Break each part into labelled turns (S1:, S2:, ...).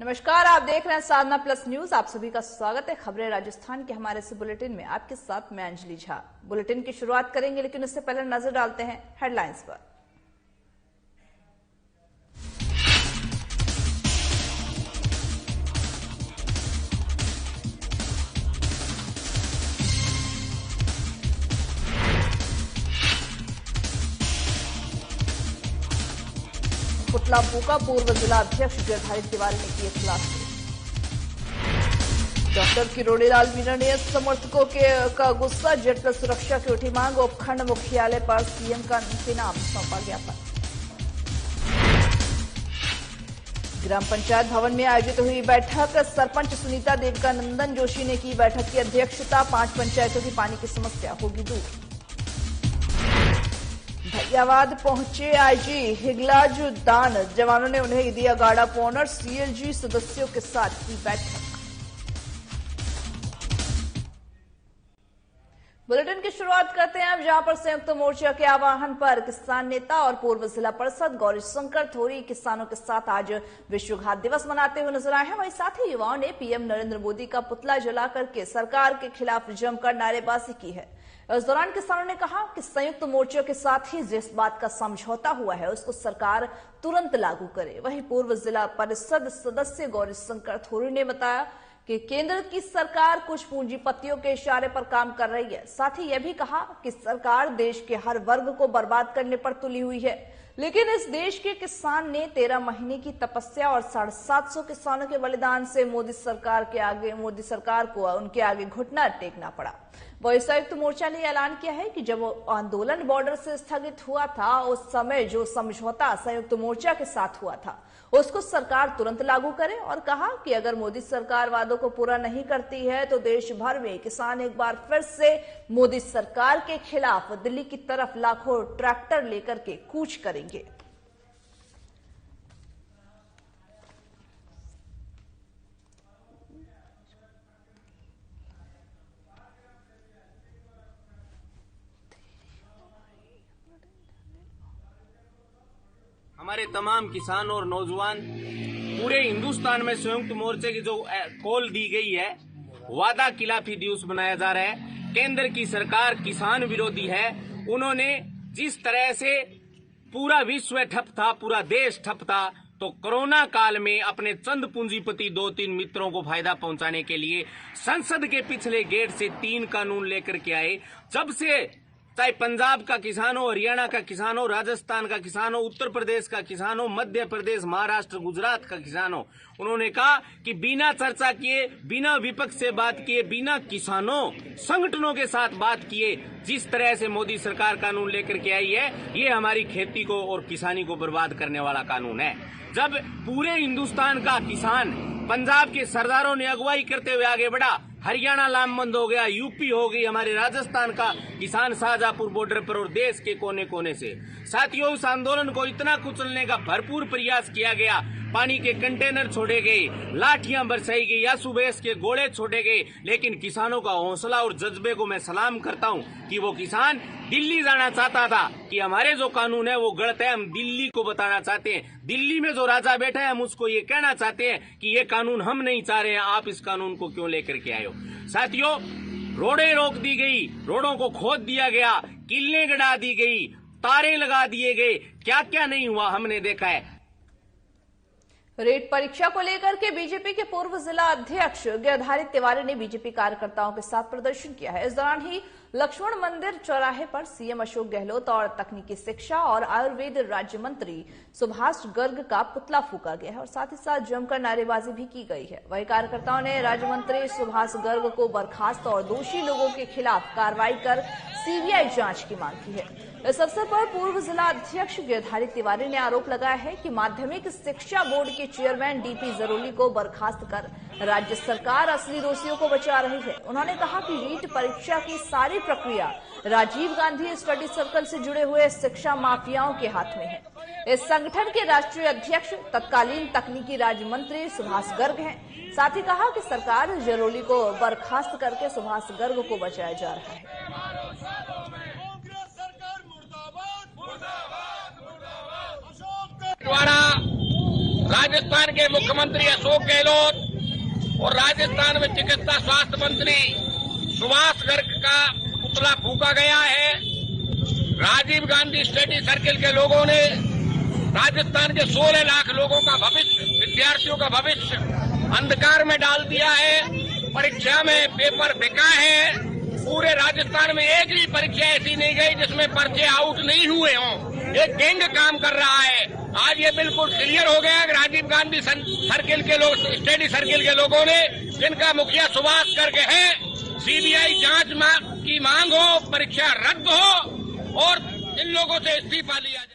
S1: नमस्कार, आप देख रहे हैं साधना प्लस न्यूज। आप सभी का स्वागत है खबरें राजस्थान के हमारे इस बुलेटिन में। आपके साथ मैं अंजलि झा। बुलेटिन की शुरुआत करेंगे, लेकिन उससे पहले नजर डालते हैं हेडलाइंस पर। पुतला फूका, पूर्व जिला अध्यक्ष गिरधारी तिवारी ने किए खुलासे। डॉक्टर किरोड़ीलाल मीणा ने समर्थकों का गुस्सा, जेट प्लस सुरक्षा की उठी मांग। उपखंड मुख्यालय पर सीएम के नाम सौंपा ज्ञापन। ग्राम पंचायत भवन में आयोजित हुई बैठक, सरपंच सुनीता देविकानंदन जोशी ने की बैठक की अध्यक्षता। 5 पंचायतों की पानी की समस्या होगी दूर। भैयावाद पहुंचे आईजी हिगलाज दान, जवानों ने उन्हें दिया गार्ड ऑफ ऑनर। सीएलजी सदस्यों के साथ की बैठक। बुलेटिन की शुरुआत करते हैं अब, जहां पर संयुक्त मोर्चा के आह्वान पर किसान नेता और पूर्व जिला परिषद गौरीशंकर थोरी किसानों के साथ आज विश्व घात दिवस मनाते हुए नजर आए हैं। वहीं साथ ही युवाओं ने पीएम नरेंद्र मोदी का पुतला जला करके सरकार के खिलाफ जमकर नारेबाजी की है। इस दौरान किसानों ने कहा कि संयुक्त मोर्चा के साथ ही जिस बात का समझौता हुआ है उसको सरकार तुरंत लागू करे। वहीं पूर्व जिला परिषद सदस्य गौरीशंकर थोरी ने बताया कि केंद्र की सरकार कुछ पूंजीपतियों के इशारे पर काम कर रही है। साथ ही यह भी कहा कि सरकार देश के हर वर्ग को बर्बाद करने पर तुली हुई है, लेकिन इस देश के किसान ने 13 महीने की तपस्या और 750 किसानों के बलिदान से मोदी सरकार को उनके आगे घुटना टेकना पड़ा। वही संयुक्त मोर्चा ने ऐलान किया है कि जब आंदोलन बॉर्डर से स्थगित हुआ था, उस समय जो समझौता संयुक्त मोर्चा के साथ हुआ था उसको सरकार तुरंत लागू करे, और कहा कि अगर मोदी सरकार वादों को पूरा नहीं करती है तो देश भर में किसान एक बार फिर से मोदी सरकार के खिलाफ दिल्ली की तरफ लाखों ट्रैक्टर लेकर के कूच करेंगे।
S2: हमारे तमाम किसान और नौजवान पूरे हिंदुस्तान में संयुक्त मोर्चे की जो कॉल दी गई है, वादा खिलाफी दिवस मनाया जा रहा है। केंद्र की सरकार किसान विरोधी है। उन्होंने जिस तरह से पूरा विश्व ठप था, पूरा देश ठप था, तो कोरोना काल में अपने चंद पूंजीपति 2-3 मित्रों को फायदा पहुंचाने के लिए संसद के पिछले गेट से 3 कानून लेकर के आए। जब से चाहे पंजाब का किसान हो, हरियाणा का किसान हो, राजस्थान का किसान हो, उत्तर प्रदेश का किसान हो, मध्य प्रदेश, महाराष्ट्र, गुजरात का किसान हो, उन्होंने कहा कि बिना चर्चा किए, बिना विपक्ष से बात किए, बिना किसानों संगठनों के साथ बात किए जिस तरह से मोदी सरकार कानून लेकर के आई है, ये हमारी खेती को और किसानी को बर्बाद करने वाला कानून है। जब पूरे हिंदुस्तान का किसान पंजाब के सरदारों ने अगुवाई करते हुए आगे बढ़ा, हरियाणा लामबंद हो गया, यूपी हो गई, हमारे राजस्थान का किसान शाहजहांपुर बॉर्डर पर और देश के कोने कोने से। साथियों, उस आंदोलन को इतना कुचलने का भरपूर प्रयास किया गया। पानी के कंटेनर छोड़े गए, लाठियां बरसाई गई, आंसू गैस के गोले छोड़े गए, लेकिन किसानों का हौसला और जज्बे को मैं सलाम करता हूं कि वो किसान दिल्ली जाना चाहता था कि हमारे जो कानून है वो गलत है, हम दिल्ली को बताना चाहते हैं। दिल्ली में जो राजा बैठा है हम उसको ये कहना चाहते हैं कि ये कानून हम नहीं चाह रहे हैं, आप इस कानून को क्यों लेकर के आए हो। साथियों, रोडें रोक दी गई, रोडों को खोद दिया गया, किल्लें गड़ा दी गई, तारे लगा दिए गए, क्या क्या नहीं हुआ हमने देखा है।
S1: रेट परीक्षा को लेकर के बीजेपी के पूर्व जिला अध्यक्ष गिरधारी तिवारी ने बीजेपी कार्यकर्ताओं के साथ प्रदर्शन किया है। इस दौरान ही लक्ष्मण मंदिर चौराहे पर सीएम अशोक गहलोत और तकनीकी शिक्षा और आयुर्वेद राज्य मंत्री सुभाष गर्ग का पुतला फूका गया है और साथ ही साथ जमकर नारेबाजी भी की गई है। वहीं कार्यकर्ताओं ने राज्य मंत्री सुभाष गर्ग को बर्खास्त और दोषी लोगों के खिलाफ कार्रवाई कर सीबीआई जांच की मांग की है। इस अवसर पर पूर्व जिला अध्यक्ष गिरधारी तिवारी ने आरोप लगाया है कि माध्यमिक शिक्षा बोर्ड के चेयरमैन डीपी जरोली को बर्खास्त कर राज्य सरकार असली दोषियों को बचा रही है। उन्होंने कहा कि रीट परीक्षा की सारी प्रक्रिया राजीव गांधी स्टडी सर्कल से जुड़े हुए शिक्षा माफियाओं के हाथ में है। इस संगठन के राष्ट्रीय अध्यक्ष तत्कालीन तकनीकी राज्य मंत्री सुभाष गर्ग हैं। साथ ही कहा कि सरकार जरोली को बर्खास्त करके सुभाष गर्ग को बचाया जा रहा है।
S3: द्वारा राजस्थान के मुख्यमंत्री अशोक गहलोत और राजस्थान में चिकित्सा स्वास्थ्य मंत्री सुभाष गर्ग का पुतला फूंका गया है। राजीव गांधी स्टडी सर्किल के लोगों ने राजस्थान के 16 लाख लोगों का भविष्य, विद्यार्थियों का भविष्य अंधकार में डाल दिया है। परीक्षा में पेपर बिका है। पूरे राजस्थान में एक भी परीक्षा ऐसी नहीं गई जिसमें पर्चे आउट नहीं हुए हों। एक गैंग काम कर रहा है। आज ये बिल्कुल क्लियर हो गया कि राजीव गांधी सर्किल के लोग, स्टडी सर्किल के लोगों ने, जिनका मुखिया सुभाष गर्ग है, सीबीआई जांच की मांग हो, परीक्षा रद्द हो और इन लोगों से इस्तीफा लिया जाए।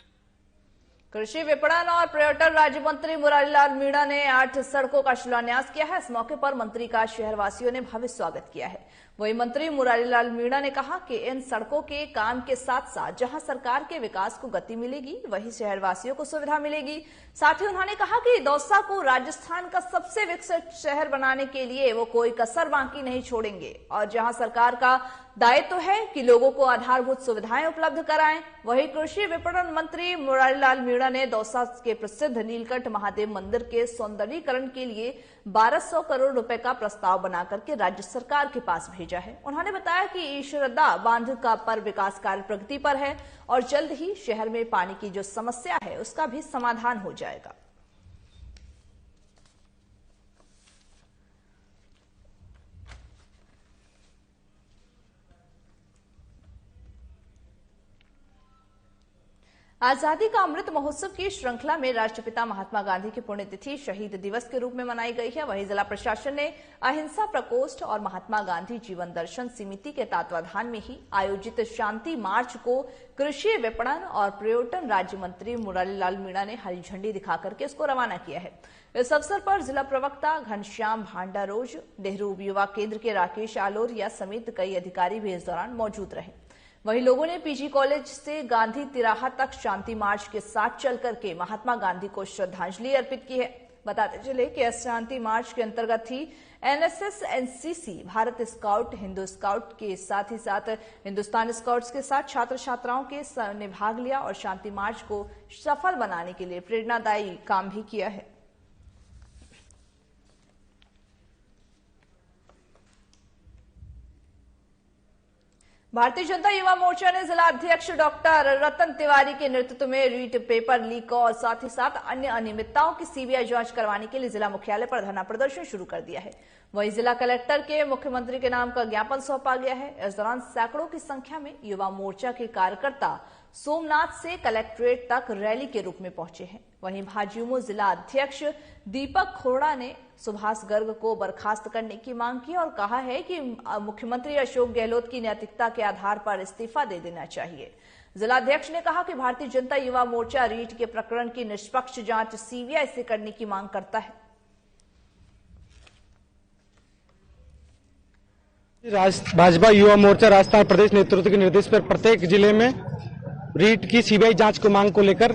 S1: कृषि विपणन और पर्यटन राज्य मंत्री मुरारीलाल मीणा ने 8 सड़कों का शिलान्यास किया है। इस मौके पर मंत्री का शहरवासियों ने भव्य स्वागत किया है। वहीं मंत्री मुरारीलाल मीणा ने कहा कि इन सड़कों के काम के साथ साथ जहां सरकार के विकास को गति मिलेगी, वहीं शहरवासियों को सुविधा मिलेगी। साथ ही उन्होंने कहा कि दौसा को राजस्थान का सबसे विकसित शहर बनाने के लिए वो कोई कसर बाकी नहीं छोड़ेंगे और जहां सरकार का दायित्व है कि लोगों को आधारभूत सुविधाएं उपलब्ध कराएं। वहीं कृषि विपणन मंत्री मुरारीलाल मीणा ने दौसा के प्रसिद्ध नीलकंठ महादेव मंदिर के सौंदर्यीकरण के लिए 1200 करोड़ रुपए का प्रस्ताव बनाकर के राज्य सरकार के पास भेजा है। उन्होंने बताया कि ईश्वरदा बांध का पर विकास कार्य प्रगति पर है और जल्द ही शहर में पानी की जो समस्या है उसका भी समाधान हो जाएगा। आजादी का अमृत महोत्सव की श्रृंखला में राष्ट्रपिता महात्मा गांधी की पुण्यतिथि शहीद दिवस के रूप में मनाई गई है। वहीं जिला प्रशासन ने अहिंसा प्रकोष्ठ और महात्मा गांधी जीवन दर्शन समिति के तत्वाधान में ही आयोजित शांति मार्च को कृषि विपणन और पर्यटन राज्य मंत्री मुरारीलाल मीणा ने हरी झंडी दिखाकर के इसको रवाना किया है। इस अवसर पर जिला प्रवक्ता घनश्याम भांडारोज, नेहरू युवा केंद्र के राकेश आलोरिया समेत कई अधिकारी भी इस दौरान मौजूद रहे। वहीं लोगों ने पीजी कॉलेज से गांधी तिराहा तक शांति मार्च के साथ चल करके महात्मा गांधी को श्रद्धांजलि अर्पित की है। बताते चले कि इस शांति मार्च के अंतर्गत ही NSS, NCC, Bharat scout, Hindu scout के साथ ही साथ हिंदुस्तान स्काउट्स के साथ छात्र छात्राओं ने भाग लिया और शांति मार्च को सफल बनाने के लिए प्रेरणादायी काम भी किया है। भारतीय जनता युवा मोर्चा ने जिला अध्यक्ष डॉक्टर रतन तिवारी के नेतृत्व में रीट पेपर लीक और साथ ही साथ अन्य अनियमितताओं की सीबीआई जांच करवाने के लिए जिला मुख्यालय पर धरना प्रदर्शन शुरू कर दिया है। वहीं जिला कलेक्टर के मुख्यमंत्री के नाम का ज्ञापन सौंपा गया है। इस दौरान सैकड़ों की संख्या में युवा मोर्चा के कार्यकर्ता सोमनाथ से कलेक्ट्रेट तक रैली के रूप में पहुंचे हैं। वहीं भाजयुमो जिला अध्यक्ष दीपक खोड़ा ने सुभाष गर्ग को बर्खास्त करने की मांग की और कहा है कि मुख्यमंत्री अशोक गहलोत की नैतिकता के आधार पर इस्तीफा दे देना चाहिए। जिलाध्यक्ष ने कहा कि भारतीय जनता युवा मोर्चा रीट के प्रकरण की निष्पक्ष जांच सीबीआई से करने की मांग करता है।
S4: भाजपा युवा मोर्चा राजस्थान प्रदेश नेतृत्व के निर्देश पर प्रत्येक जिले में रीट की सीबीआई जांच को मांग को लेकर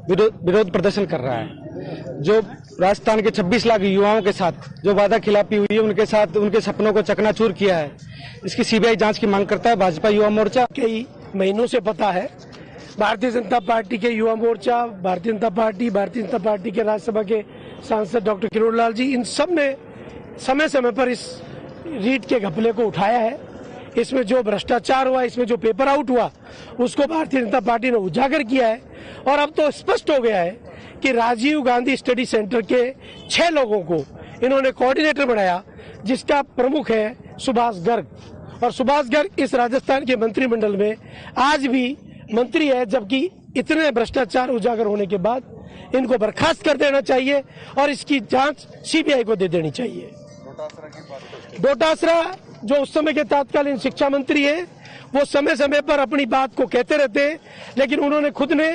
S4: विरोध प्रदर्शन कर रहा है। जो राजस्थान के 26 लाख युवाओं के साथ जो वादा खिलाफी हुई है, उनके साथ उनके सपनों को चकनाचूर किया है, इसकी सीबीआई जांच की मांग करता है भाजपा युवा मोर्चा।
S5: कई महीनों से पता है भारतीय जनता पार्टी के युवा मोर्चा, भारतीय जनता पार्टी के राज्यसभा के सांसद डॉक्टर किरोड़लाल जी, इन सब ने समय समय पर इस रीट के घपले को उठाया है। इसमें जो भ्रष्टाचार हुआ, इसमें जो पेपर आउट हुआ, उसको भारतीय जनता पार्टी ने उजागर किया है। और अब तो स्पष्ट हो गया है कि राजीव गांधी स्टडी सेंटर के 6 लोगों को इन्होंने कोऑर्डिनेटर बनाया, जिसका प्रमुख है सुभाष गर्ग। और सुभाष गर्ग इस राजस्थान के मंत्रिमंडल में आज भी मंत्री है, जबकि इतने भ्रष्टाचार उजागर होने के बाद इनको बर्खास्त कर देना चाहिए और इसकी जांच सीबीआई को दे देनी चाहिए। डोटासरा जो उस समय के तत्कालीन शिक्षा मंत्री हैं, वो समय समय पर अपनी बात को कहते रहते हैं, लेकिन उन्होंने खुद ने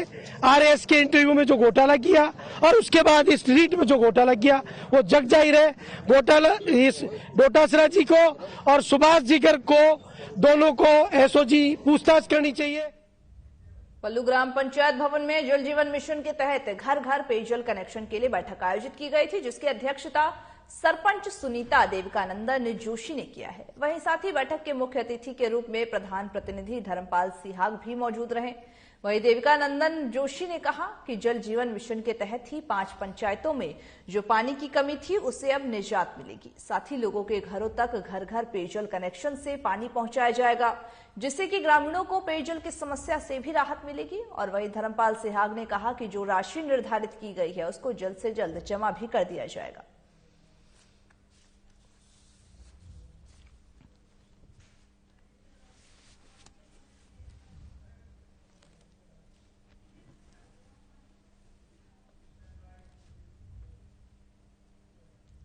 S5: आरएस के इंटरव्यू में जो घोटाला किया और उसके बाद इस रीट में जो घोटाला किया, वो जग जाहिर है। घोटाला इस डोटासरा जी को और सुभाष जी गर्ग को, दोनों को एसओजी पूछताछ करनी चाहिए।
S1: पल्लू ग्राम पंचायत भवन में जल जीवन मिशन के तहत घर घर पेयजल कनेक्शन के लिए बैठक आयोजित की गई थी, जिसकी अध्यक्षता सरपंच सुनीता देविकानंदन जोशी ने किया है। वहीं साथ ही बैठक के मुख्य अतिथि के रूप में प्रधान प्रतिनिधि धर्मपाल सिहाग भी मौजूद रहे। वहीं देविकानंदन जोशी ने कहा कि जल जीवन मिशन के तहत ही 5 पंचायतों में जो पानी की कमी थी उसे अब निजात मिलेगी। साथ ही लोगों के घरों तक घर घर पेयजल कनेक्शन से पानी पहुंचाया जाएगा, जिससे कि ग्रामीणों को पेयजल की समस्या से भी राहत मिलेगी। और वहीं धर्मपाल सिहाग ने कहा कि जो राशि निर्धारित की गई है उसको जल्द से जल्द जमा भी कर दिया जाएगा।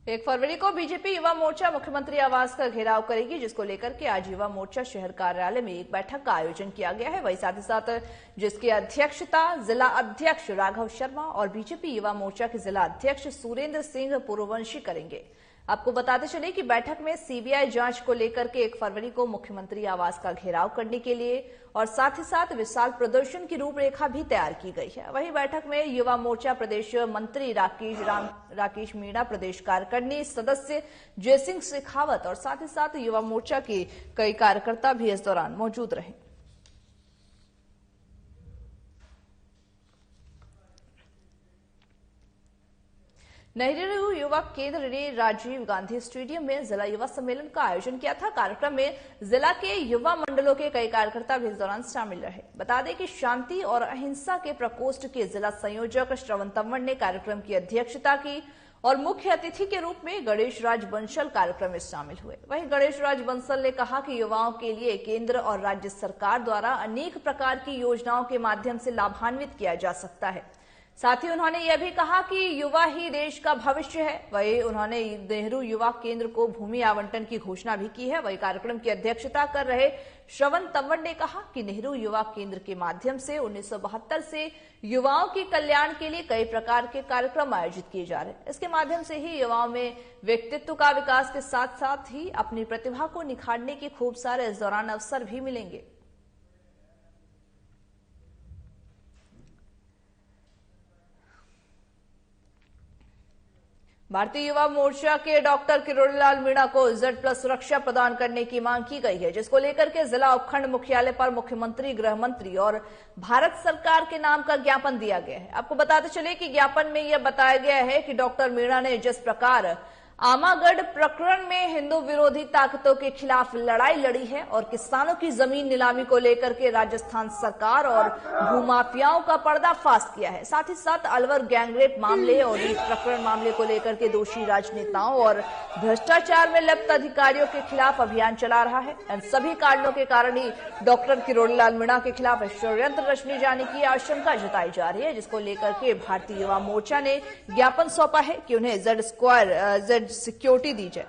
S1: एक फरवरी को बीजेपी युवा मोर्चा मुख्यमंत्री आवास का घेराव करेगी, जिसको लेकर के आज युवा मोर्चा शहर कार्यालय में एक बैठक का आयोजन किया गया है। वहीं साथ ही साथ जिसकी अध्यक्षता जिला अध्यक्ष राघव शर्मा और बीजेपी युवा मोर्चा के जिला अध्यक्ष सुरेंद्र सिंह पूर्ववंशी करेंगे। आपको बताते चले कि बैठक में सीबीआई जांच को लेकर के 1 फरवरी को मुख्यमंत्री आवास का घेराव करने के लिए और साथ ही साथ विशाल प्रदर्शन की रूपरेखा भी तैयार की गई है। वहीं बैठक में युवा मोर्चा प्रदेश मंत्री राकेश मीणा, प्रदेश कार्यकारिणी सदस्य जयसिंह शेखावत और साथ ही साथ युवा मोर्चा के कई कार्यकर्ता भी इस दौरान मौजूद रहे। नेहरू युवा केंद्र ने राजीव गांधी स्टेडियम में जिला युवा सम्मेलन का आयोजन किया था। कार्यक्रम में जिला के युवा मंडलों के कई कार्यकर्ता भी इस दौरान शामिल रहे। बता दें कि शांति और अहिंसा के प्रकोष्ठ के जिला संयोजक श्रवण तंवर ने कार्यक्रम की अध्यक्षता की और मुख्य अतिथि के रूप में गणेश राज बंसल कार्यक्रम में शामिल हुए। वहीं गणेश राज बंसल ने कहा कि युवाओं के लिए केंद्र और राज्य सरकार द्वारा अनेक प्रकार की योजनाओं के माध्यम से लाभान्वित किया जा सकता है। साथ ही उन्होंने यह भी कहा कि युवा ही देश का भविष्य है। वहीं उन्होंने नेहरू युवा केंद्र को भूमि आवंटन की घोषणा भी की है। वहीं कार्यक्रम की अध्यक्षता कर रहे श्रवण तंवर ने कहा कि नेहरू युवा केंद्र के माध्यम से 1972 से युवाओं के कल्याण के लिए कई प्रकार के कार्यक्रम आयोजित किए जा रहे हैं। इसके माध्यम से ही युवाओं में व्यक्तित्व का विकास के साथ साथ ही अपनी प्रतिभा को निखारने के खूब सारे इस दौरान अवसर भी मिलेंगे। भारतीय युवा मोर्चा के डॉक्टर किरोड़ीलाल मीणा को Z+ सुरक्षा प्रदान करने की मांग की गई है, जिसको लेकर के जिला उपखंड मुख्यालय पर मुख्यमंत्री, गृह मंत्री और भारत सरकार के नाम का ज्ञापन दिया गया है। आपको बताते चले कि ज्ञापन में यह बताया गया है कि डॉक्टर मीणा ने जिस प्रकार आमागढ़ प्रकरण में हिंदू विरोधी ताकतों के खिलाफ लड़ाई लड़ी है और किसानों की जमीन नीलामी को लेकर के राजस्थान सरकार और भूमाफियाओं का पर्दाफाश किया है, साथ ही साथ अलवर गैंगरेप मामले और इस प्रकरण मामले को लेकर के दोषी राजनेताओं और भ्रष्टाचार में लिप्त अधिकारियों के खिलाफ अभियान चला रहा है। इन सभी कारणों के कारण ही डॉक्टर किरोड़ीलाल मीणा के खिलाफ षड्यंत्र रचने जाने की आशंका जताई जा रही है, जिसको लेकर के भारतीय युवा मोर्चा ने ज्ञापन सौंपा है कि उन्हें Z सिक्योरिटी दी जाए।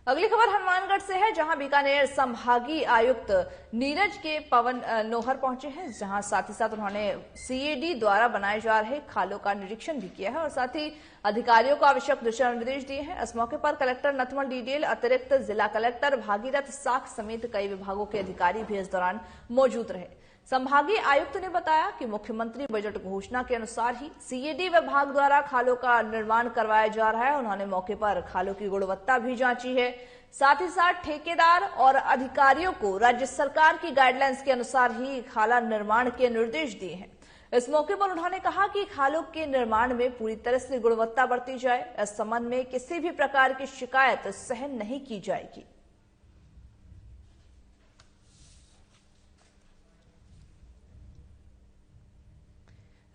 S1: अगली खबर हनुमानगढ़ से है, जहां बीकानेर संभागीय आयुक्त नीरज के पवन नोहर पहुंचे हैं, जहां साथ ही साथ उन्होंने CAD द्वारा बनाए जा रहे खालों का निरीक्षण भी किया है और साथ ही अधिकारियों को आवश्यक दिशा निर्देश दिए हैं। इस मौके पर कलेक्टर नथमल डीडेल, अतिरिक्त जिला कलेक्टर भागीरथ साख समेत कई विभागों के अधिकारी भी इस दौरान मौजूद रहे। संभागीय आयुक्त ने बताया कि मुख्यमंत्री बजट घोषणा के अनुसार ही CAD विभाग द्वारा खालों का निर्माण करवाया जा रहा है। उन्होंने मौके पर खालों की गुणवत्ता भी जांची है। साथ ही साथ ठेकेदार और अधिकारियों को राज्य सरकार की गाइडलाइंस के अनुसार ही खाला निर्माण के निर्देश दिए हैं। इस मौके पर उन्होंने कहा कि खालों के निर्माण में पूरी तरह से गुणवत्ता बरती जाए। इस संबंध में किसी भी प्रकार की शिकायत सहन नहीं की जाएगी।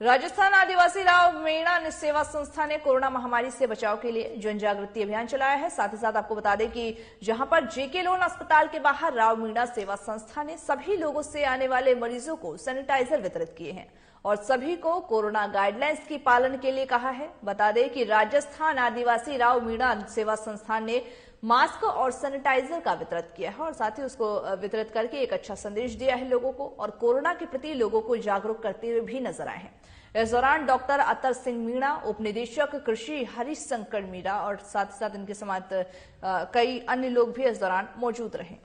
S1: राजस्थान आदिवासी राव मीणा सेवा संस्था ने कोरोना महामारी से बचाव के लिए जन जागृति अभियान चलाया है। साथ ही साथ आपको बता दें कि जहां पर JK लोन अस्पताल के बाहर राव मीणा सेवा संस्था ने सभी लोगों से आने वाले मरीजों को सैनिटाइजर वितरित किए हैं और सभी को कोरोना गाइडलाइंस की पालन के लिए कहा है। बता दें कि राजस्थान आदिवासी राव मीणा सेवा संस्थान ने मास्क और सैनिटाइजर का वितरण किया है और साथ ही उसको वितरित करके एक अच्छा संदेश दिया है लोगों को और कोरोना के प्रति लोगों को जागरूक करते हुए भी नजर आए हैं। इस दौरान डॉक्टर अतर सिंह मीणा, उप निदेशक कृषि हरीश शंकर मीणा और साथ ही साथ इनके समेत कई अन्य लोग भी इस दौरान मौजूद रहे।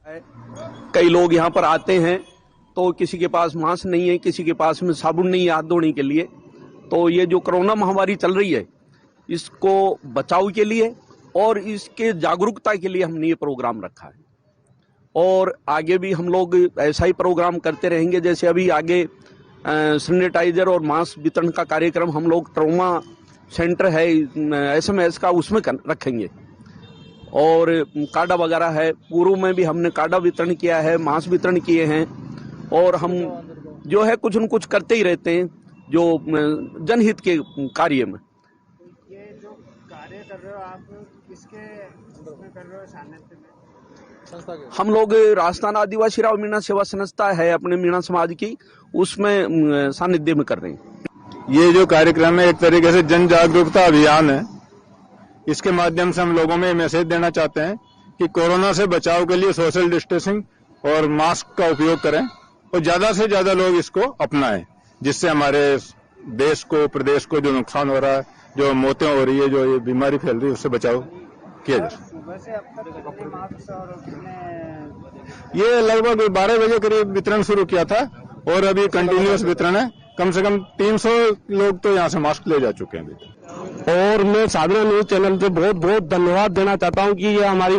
S6: कई लोग यहाँ पर आते हैं तो किसी के पास मास्क नहीं है, किसी के पास में साबुन नहीं है हाथ धोने के लिए। तो ये जो कोरोना महामारी चल रही है, इसको बचाव के लिए और इसके जागरूकता के लिए हमने ये प्रोग्राम रखा है और आगे भी हम लोग ऐसा ही प्रोग्राम करते रहेंगे। जैसे अभी आगे सैनिटाइजर और मास्क वितरण का कार्यक्रम हम लोग ट्रॉमा सेंटर है SMS का, उसमें रखेंगे और काढ़ा वगैरह है। पूर्व में भी हमने काढ़ा वितरण किया है, मास्क वितरण किए हैं और हम जो है कुछ न कुछ करते ही रहते हैं जो जनहित के कार्य में।
S7: ये जो कार्य कर रहे हो आप, किसके उसमें कर रहे हो सानिध्य में?
S6: हम लोग राजस्थान आदिवासी राव मीणा सेवा संस्था है अपने मीणा समाज की, उसमें सानिध्य में कर रहे हैं।
S8: ये जो कार्यक्रम है एक तरीके से जन जागरूकता अभियान है। इसके माध्यम से हम लोगों में मैसेज देना चाहते हैं कि कोरोना से बचाव के लिए सोशल डिस्टेंसिंग और मास्क का उपयोग करें और ज्यादा से ज्यादा लोग इसको अपनाएं, जिससे हमारे देश को, प्रदेश को जो नुकसान हो रहा है, जो मौतें हो रही है, जो ये बीमारी फैल रही है, उससे बचाव किया जाए।
S7: सुबह से अब तक कितने मास्क और कितने?
S8: ये लगभग 12 बजे करीब वितरण शुरू किया था और अभी कंटिन्यूअस वितरण है। कम से कम 300 लोग तो यहाँ से मास्क ले जा चुके हैं अभी।
S4: और मैं साधना न्यूज चैनल से बहुत बहुत धन्यवाद देना चाहता हूं कि ये हमारी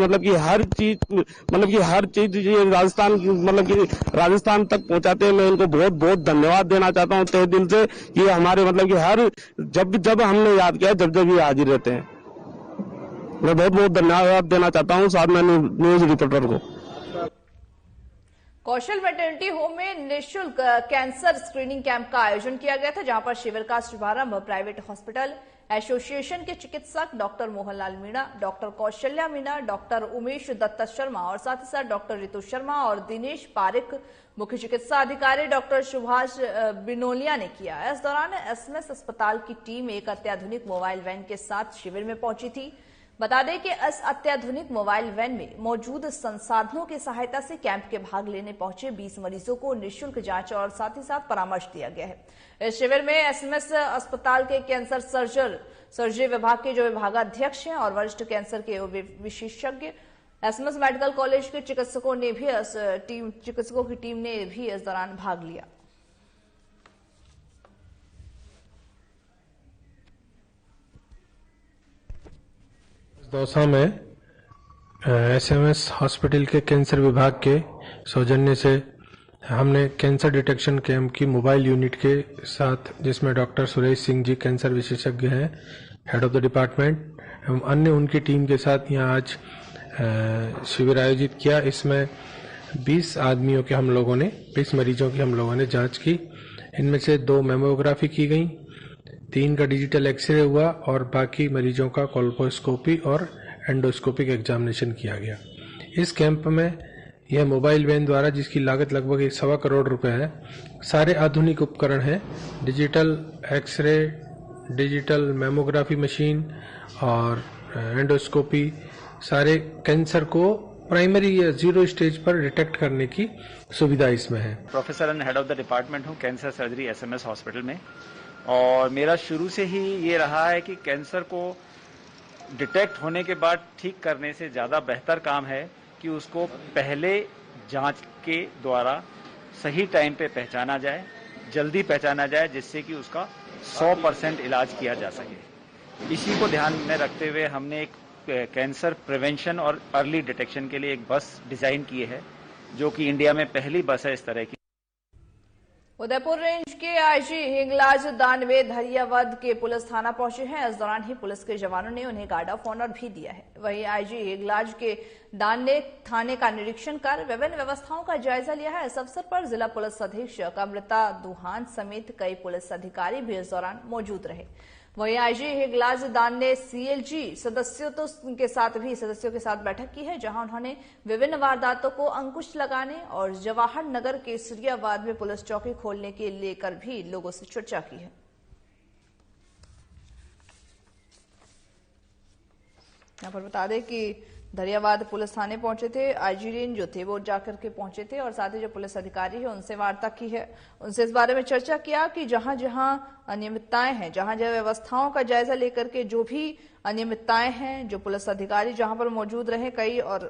S4: हर चीज ये राजस्थान तक पहुंचाते हैं। मैं उनको बहुत बहुत धन्यवाद देना चाहता हूं तहे दिल से। ये हमारे हर जब हमने याद किया, जब ये हाजिर रहते हैं। मैं बहुत बहुत धन्यवाद देना चाहता हूं साधना न्यूज रिपोर्टर को।
S1: कौशल मैटरनिटी होम में निःशुल्क कैंसर स्क्रीनिंग कैंप का आयोजन किया गया था, जहां पर शिविर का शुभारंभ प्राइवेट हॉस्पिटल एसोसिएशन के चिकित्सक doctor Mohanlal Meena, doctor Kaushalya Meena, doctor Umesh Dutta Sharma और साथ ही साथ डॉक्टर रितु शर्मा और दिनेश पारिक, मुख्य चिकित्सा अधिकारी डॉक्टर सुभाष बिनोलिया ने किया। इस दौरान SMS अस्पताल की टीम एक अत्याधुनिक मोबाइल वैन के साथ शिविर में पहुंची थी। बता दें कि इस अत्याधुनिक मोबाइल वैन में मौजूद संसाधनों की सहायता से कैंप के भाग लेने पहुंचे 20 मरीजों को निःशुल्क जांच और साथ ही साथ परामर्श दिया गया है। इस शिविर में SMS अस्पताल के कैंसर सर्जरी विभाग के जो विभागाध्यक्ष हैं और वरिष्ठ कैंसर के विशेषज्ञ, SMS मेडिकल कॉलेज के चिकित्सकों की टीम ने भी इस दौरान भाग लिया।
S9: दौसा में SMS हॉस्पिटल के कैंसर विभाग के सौजन्य से हमने कैंसर डिटेक्शन कैंप की मोबाइल यूनिट के साथ, जिसमें डॉक्टर सुरेश सिंह जी कैंसर विशेषज्ञ हैं, हेड ऑफ द डिपार्टमेंट, एवं अन्य उनकी टीम के साथ यहाँ आज शिविर आयोजित किया। इसमें 20 मरीजों की हम लोगों ने जांच की। इनमें से 2 मेमोग्राफी की गई, 3 का डिजिटल एक्सरे हुआ और बाकी मरीजों का कोल्पोस्कोपी और एंडोस्कोपिक एग्जामिनेशन किया गया। इस कैंप में यह मोबाइल वैन द्वारा, जिसकी लागत लगभग 1.25 करोड़ रुपए है, सारे आधुनिक उपकरण हैं, digital x ray, digital mammography machine और एंडोस्कोपी, सारे कैंसर को प्राइमरी या 0 स्टेज पर डिटेक्ट करने की सुविधा इसमें है।
S10: Professor and head of the department हूँ कैंसर सर्जरी SMS हॉस्पिटल में, और मेरा शुरू से ही ये रहा है कि कैंसर को डिटेक्ट होने के बाद ठीक करने से ज़्यादा बेहतर काम है कि उसको पहले जांच के द्वारा सही टाइम पे पहचाना जाए, जल्दी पहचाना जाए, जिससे कि उसका 100% इलाज किया जा सके। इसी को ध्यान में रखते हुए हमने एक कैंसर प्रिवेंशन और अर्ली डिटेक्शन के लिए एक बस डिजाइन की है, जो कि इंडिया में पहली बस है इस तरह की।
S1: उदयपुर रेंज के IG हिंगलाज दानवे धरियावद के पुलिस थाना पहुंचे हैं। इस दौरान ही पुलिस के जवानों ने उन्हें गार्ड ऑफ ऑनर भी दिया है। वहीं IG हिंगलाज के दान ने थाने का निरीक्षण कर विभिन्न व्यवस्थाओं का जायजा लिया है। इस अवसर पर जिला पुलिस अधीक्षक अमृता दुहान समेत कई पुलिस अधिकारी भी इस दौरान मौजूद रहे। वहीं IG हिंगलाज दान ने CLG सदस्यों के साथ बैठक की है, जहां उन्होंने विभिन्न वारदातों को अंकुश लगाने और जवाहर नगर के केसरियाबाद में पुलिस चौकी खोलने के लेकर भी लोगों से चर्चा की है। यहाँ पर बता दें कि दरियाबाद पुलिस थाने पहुंचे थे। आईजी रेंज जो थे वो जाकर के पहुंचे थे और साथ ही जो पुलिस अधिकारी है उनसे वार्ता की है। उनसे इस बारे में चर्चा किया कि जहां जहां अनियमितताएं हैं, जहां जहां व्यवस्थाओं का जायजा लेकर के जो भी अनियमितताएं हैं, जो पुलिस अधिकारी जहां पर मौजूद रहे कई, और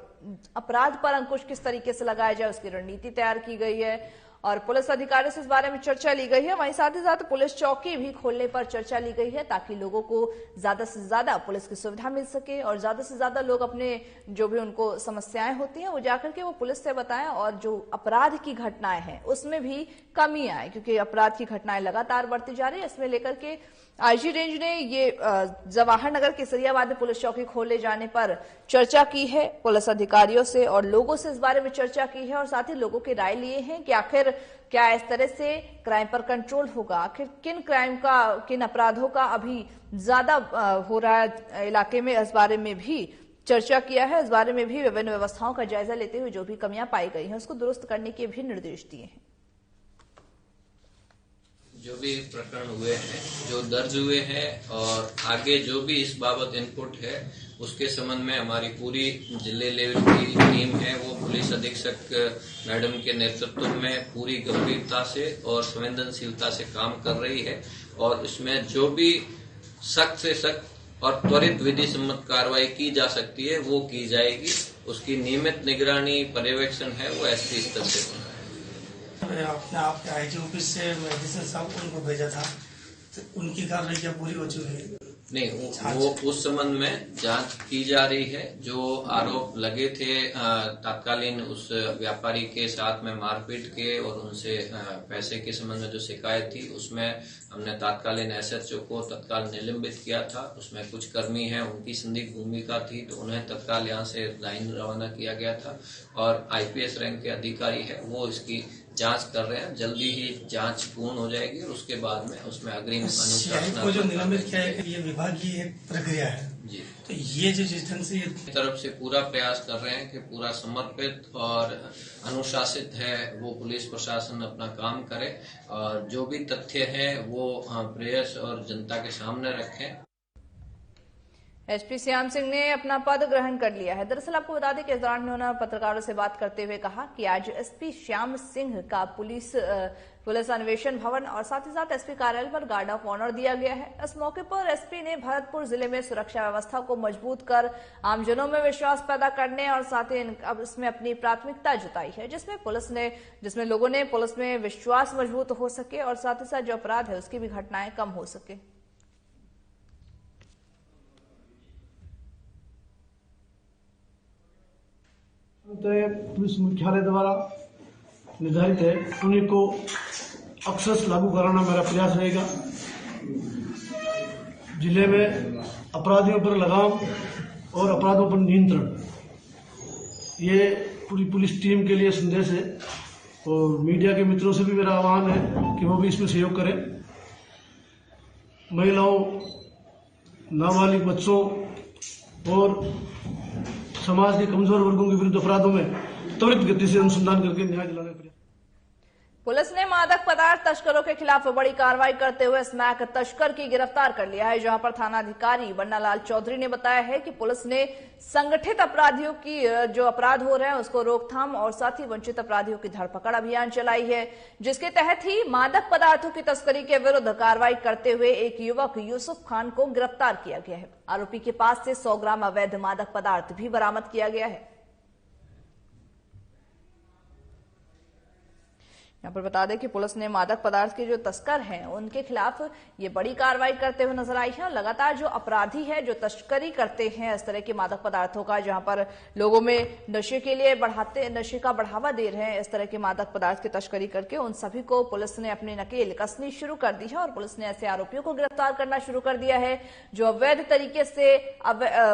S1: अपराध पर अंकुश किस तरीके से लगाया जाए उसकी रणनीति तैयार की गई है और पुलिस अधिकारियों से इस बारे में चर्चा ली गई है। वहीं साथ ही साथ पुलिस चौकी भी खोलने पर चर्चा ली गई है ताकि लोगों को ज्यादा से ज्यादा पुलिस की सुविधा मिल सके और ज्यादा से ज्यादा लोग अपने जो भी उनको समस्याएं होती हैं वो जाकर के वो पुलिस से बताएं और जो अपराध की घटनाएं हैं उसमें भी कमी आए, क्योंकि अपराध की घटनाएं लगातार बढ़ती जा रही है। इसमें लेकर के आईजी रेंज ने ये जवाहर नगर केसरियाबाद में पुलिस चौकी खोले जाने पर चर्चा की है पुलिस अधिकारियों से और लोगों से इस बारे में चर्चा की है और साथ ही लोगों की राय लिए हैं कि आखिर क्या इस तरह से क्राइम पर कंट्रोल होगा, आखिर किन अपराधों का अभी ज्यादा हो रहा है इलाके में, इस बारे में भी चर्चा किया है। इस बारे में भी विभिन्न व्यवस्थाओं का जायजा लेते हुए जो भी कमियां पाई गई हैं उसको दुरुस्त करने के भी निर्देश दिए हैं।
S11: जो भी प्रकरण हुए हैं, जो दर्ज हुए हैं और आगे जो भी इस बाबत इनपुट है उसके संबंध में हमारी पूरी जिले लेवल की टीम है वो पुलिस अधीक्षक मैडम के नेतृत्व में पूरी गंभीरता से और संवेदनशीलता से काम कर रही है और इसमें जो भी सख्त से सख्त और त्वरित विधि सम्मत कार्रवाई की जा सकती है वो की जाएगी। उसकी नियमित निगरानी पर्यवेक्षण है वो एसपी स्तर से होना है।
S12: मैंने अपने आप के आईजी ऑफिस से मेडिसिन साहब उनको भेजा था, तो उनकी कार्रवाई क्या पूरी हो चुकी है?
S11: नहीं, वो उस संबंध में जांच की जा रही है। जो आरोप लगे थे तत्कालीन उस व्यापारी के साथ में मारपीट के और उनसे पैसे के संबंध में जो शिकायत थी उसमें हमने तत्कालीन एसएचओ को तत्काल निलंबित किया था। उसमें कुछ कर्मी हैं उनकी संदिग्ध भूमिका थी तो उन्हें तत्काल यहाँ से लाइन रवाना किया गया था और आईपीएस रैंक के अधिकारी है वो इसकी जांच कर रहे हैं। जल्दी ही जांच पूर्ण हो जाएगी और उसके बाद में उसमें अग्रिम अनुशासनात्मक
S12: को जो निलंबित किया है ये विभागीय एक प्रक्रिया है
S11: जी।
S12: तो ये जो जिस ढंग से
S11: तरफ से पूरा प्रयास कर रहे हैं कि पूरा समर्पित और अनुशासित है वो पुलिस प्रशासन अपना काम करे और जो भी तथ्य है वो प्रेस और जनता के सामने रखें।
S1: एसपी श्याम सिंह ने अपना पद ग्रहण कर लिया है। दरअसल आपको बता दें कि इस दौरान उन्होंने पत्रकारों से बात करते हुए कहा कि आज एसपी श्याम सिंह का पुलिस अन्वेषण भवन और साथ ही साथ एसपी कार्यालय पर गार्ड ऑफ ऑनर दिया गया है। इस मौके पर एसपी ने भरतपुर जिले में सुरक्षा व्यवस्था को मजबूत कर आमजनों में विश्वास पैदा करने और साथ ही अब इसमें अपनी प्राथमिकता जताई है जिसमें लोगों ने पुलिस में विश्वास मजबूत हो सके और साथ ही साथ जो अपराध है उसकी भी घटनाएं कम हो सके।
S5: पुलिस मुख्यालय द्वारा निर्धारित है उन्हीं को अक्सर लागू कराना मेरा प्रयास रहेगा। जिले में अपराधियों पर लगाम और अपराधों पर नियंत्रण ये पूरी पुलिस टीम के लिए संदेश है और मीडिया के मित्रों से भी मेरा आह्वान है कि वो भी इसमें सहयोग करें। महिलाओं, नाबालिग बच्चों और समाज के कमजोर वर्गों के विरुद्ध अपराधों में त्वरित गति से अनुसंधान करके न्याय दिलाने का।
S1: पुलिस ने मादक पदार्थ तस्करों के खिलाफ बड़ी कार्रवाई करते हुए स्मैक तस्कर की गिरफ्तार कर लिया है, जहां पर थानाधिकारी बन्नालाल चौधरी ने बताया है कि पुलिस ने संगठित अपराधियों की जो अपराध हो रहे हैं उसको रोकथाम और साथ ही वंचित अपराधियों की धरपकड़ अभियान चलाई है, जिसके तहत ही मादक पदार्थों की तस्करी के विरुद्ध कार्रवाई करते हुए एक युवक यूसुफ खान को गिरफ्तार किया गया है। आरोपी के पास से 100 ग्राम अवैध मादक पदार्थ भी बरामद किया गया है। यहाँ पर बता दें कि पुलिस ने मादक पदार्थ के जो तस्कर हैं उनके खिलाफ ये बड़ी कार्रवाई करते हुए नजर आई है। लगातार जो अपराधी है जो तस्करी करते हैं इस तरह के मादक पदार्थों का, जहां पर लोगों में नशे के लिए नशे का बढ़ावा दे रहे हैं, इस तरह के मादक पदार्थ की तस्करी करके उन सभी को पुलिस ने अपनी नकेल कसनी शुरू कर दी है और पुलिस ने ऐसे आरोपियों को गिरफ्तार करना शुरू कर दिया है जो अवैध तरीके से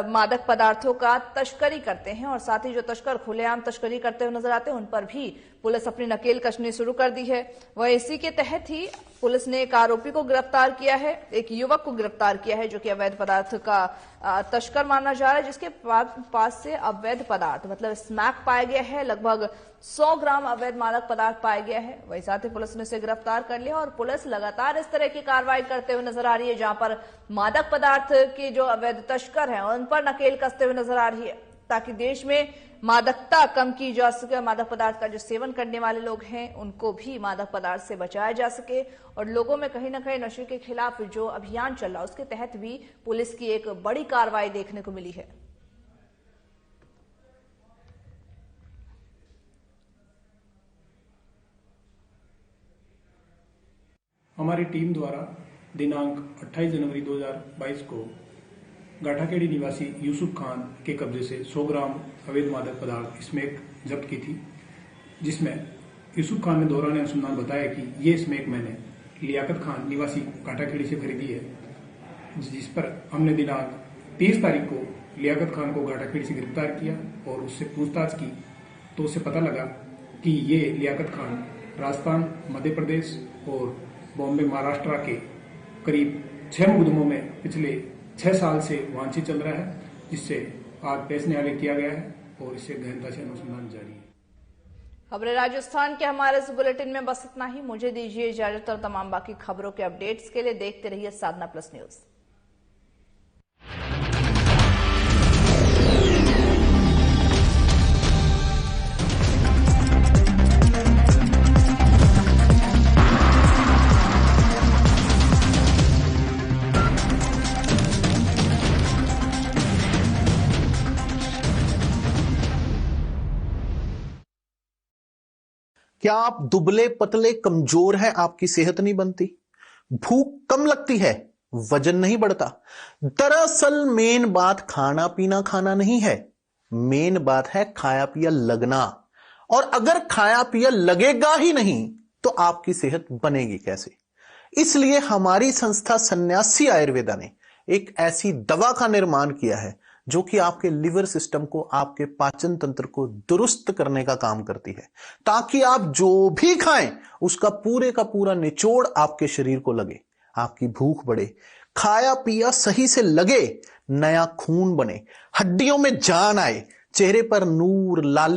S1: मादक पदार्थों का तस्करी करते हैं और साथ ही जो तस्कर खुलेआम तस्करी करते हुए नजर आते हैं उन पर भी पुलिस अपनी नकेल कसनी शुरू कर दी है। वह इसी के तहत ही पुलिस ने एक आरोपी को गिरफ्तार किया है, एक युवक को गिरफ्तार किया है जो कि अवैध पदार्थ का तस्कर माना जा रहा है, जिसके पास से अवैध पदार्थ मतलब स्मैक पाया गया है। लगभग 100 ग्राम अवैध मादक पदार्थ पाया गया है। वही साथ ही पुलिस ने इसे गिरफ्तार कर लिया और पुलिस लगातार इस तरह की कार्रवाई करते हुए नजर आ रही है, जहां पर मादक पदार्थ के जो अवैध तस्कर हैं उन पर नकेल कसते हुए नजर आ रही है। ताकि देश में मादकता कम की जा सके। मादक पदार्थ का जो सेवन करने वाले लोग हैं उनको भी मादक पदार्थ से बचाया जा सके और लोगों में कहीं ना कहीं नशे के खिलाफ जो अभियान चल रहा है उसके तहत भी पुलिस की एक बड़ी कार्रवाई देखने को मिली है।
S13: हमारी टीम द्वारा दिनांक 28 जनवरी 2022 को गाठाखेड़ी निवासी यूसुफ खान के कब्जे से 100 ग्राम अवैध मादक पदार्थ स्मैक जब्त की थी, जिसमें यूसुफ खान ने दौरान अनुसंधान बताया कि ये स्मैक मैंने लियाकत खान निवासी गाठाखेड़ी से खरीदी है, जिस पर हमने दिनांक 30 तारीख को लियाकत खान को गाठाखेड़ी से गिरफ्तार किया और उससे पूछताछ की तो उसे पता लगा कि ये लियाकत खान राजस्थान, मध्य प्रदेश और बॉम्बे, महाराष्ट्र के करीब 6 मुकदमों में पिछले 6 साल से वांछित चल रहा है, जिससे आज पेश न्यायालय किया गया है और इससे गहनता से अनुसंधान जारी है।
S1: खबरें राजस्थान के हमारे इस बुलेटिन में बस इतना ही। मुझे दीजिए इजाजत और तमाम बाकी खबरों के अपडेट्स के लिए देखते रहिए साधना प्लस न्यूज।
S14: क्या आप दुबले पतले कमजोर हैं, आपकी सेहत नहीं बनती, भूख कम लगती है, वजन नहीं बढ़ता? दरअसल मेन बात खाना नहीं है, मेन बात है खाया पिया लगना। और अगर खाया पिया लगेगा ही नहीं तो आपकी सेहत बनेगी कैसे? इसलिए हमारी संस्था सन्यासी आयुर्वेदा ने एक ऐसी दवा का निर्माण किया है जो कि आपके लिवर सिस्टम को, आपके पाचन तंत्र को दुरुस्त करने का काम करती है, ताकि आप जो भी खाएं उसका पूरे का पूरा निचोड़ आपके शरीर को लगे, आपकी भूख बढ़े, खाया पिया सही से लगे, नया खून बने, हड्डियों में जान आए, चेहरे पर नूर, लाल